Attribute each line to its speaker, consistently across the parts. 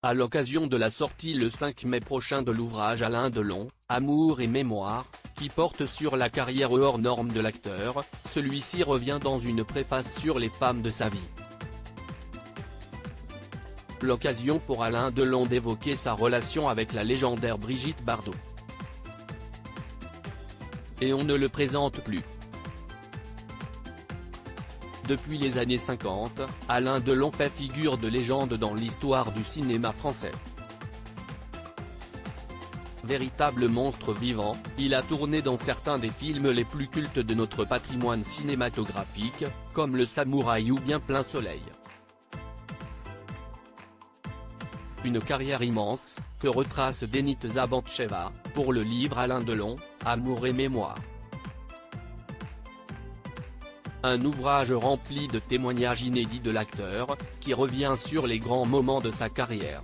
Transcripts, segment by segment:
Speaker 1: À l'occasion de la sortie le 5 mai prochain de l'ouvrage Alain Delon, Amour et mémoire, qui porte sur la carrière hors norme de l'acteur, celui-ci revient dans une préface sur les femmes de sa vie. L'occasion pour Alain Delon d'évoquer sa relation avec la légendaire Brigitte Bardot. Et on ne le présente plus. Depuis les années 50, Alain Delon fait figure de légende dans l'histoire du cinéma français. Véritable monstre vivant, il a tourné dans certains des films les plus cultes de notre patrimoine cinématographique, comme Le Samouraï ou bien Plein Soleil. Une carrière immense, que retrace Denit Zabantcheva, pour le livre Alain Delon, Amour et mémoire. Un ouvrage rempli de témoignages inédits de l'acteur, qui revient sur les grands moments de sa carrière.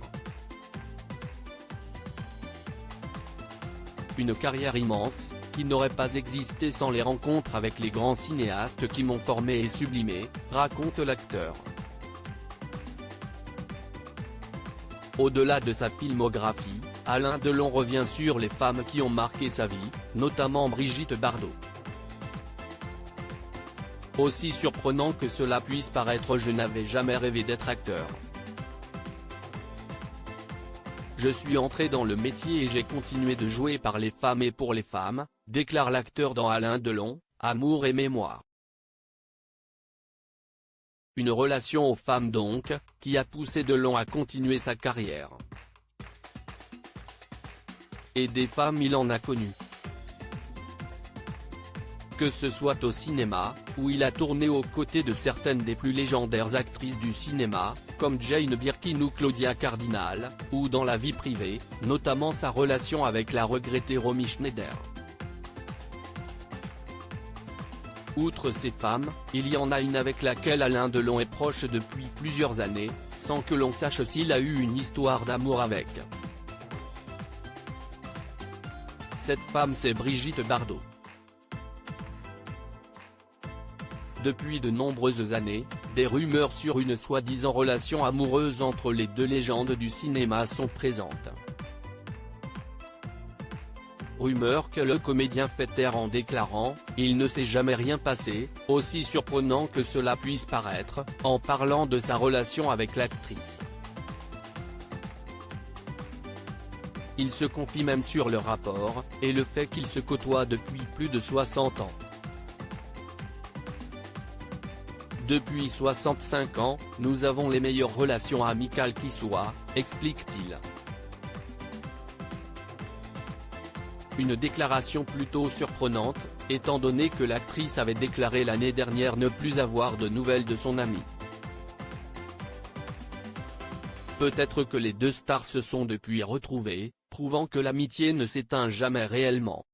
Speaker 1: Une carrière immense, qui n'aurait pas existé sans les rencontres avec les grands cinéastes qui m'ont formé et sublimé, raconte l'acteur. Au-delà de sa filmographie, Alain Delon revient sur les femmes qui ont marqué sa vie, notamment Brigitte Bardot. Aussi surprenant que cela puisse paraître, je n'avais jamais rêvé d'être acteur. Je suis entré dans le métier et j'ai continué de jouer par les femmes et pour les femmes, déclare l'acteur dans Alain Delon, Amour et mémoire. Une relation aux femmes donc, qui a poussé Delon à continuer sa carrière. Et des femmes il en a connu. Que ce soit au cinéma, où il a tourné aux côtés de certaines des plus légendaires actrices du cinéma, comme Jane Birkin ou Claudia Cardinal, ou dans la vie privée, notamment sa relation avec la regrettée Romy Schneider. Outre ces femmes, il y en a une avec laquelle Alain Delon est proche depuis plusieurs années, sans que l'on sache s'il a eu une histoire d'amour avec. Cette femme c'est Brigitte Bardot. Depuis de nombreuses années, des rumeurs sur une soi-disant relation amoureuse entre les deux légendes du cinéma sont présentes. Rumeurs que le comédien fait taire en déclarant « Il ne s'est jamais rien passé », aussi surprenant que cela puisse paraître, en parlant de sa relation avec l'actrice. Il se confie même sur le rapport, et le fait qu'ils se côtoient depuis plus de 60 ans. Depuis 65 ans, nous avons les meilleures relations amicales qui soient, explique-t-il. Une déclaration plutôt surprenante, étant donné que l'actrice avait déclaré l'année dernière ne plus avoir de nouvelles de son ami. Peut-être que les deux stars se sont depuis retrouvées, prouvant que l'amitié ne s'éteint jamais réellement.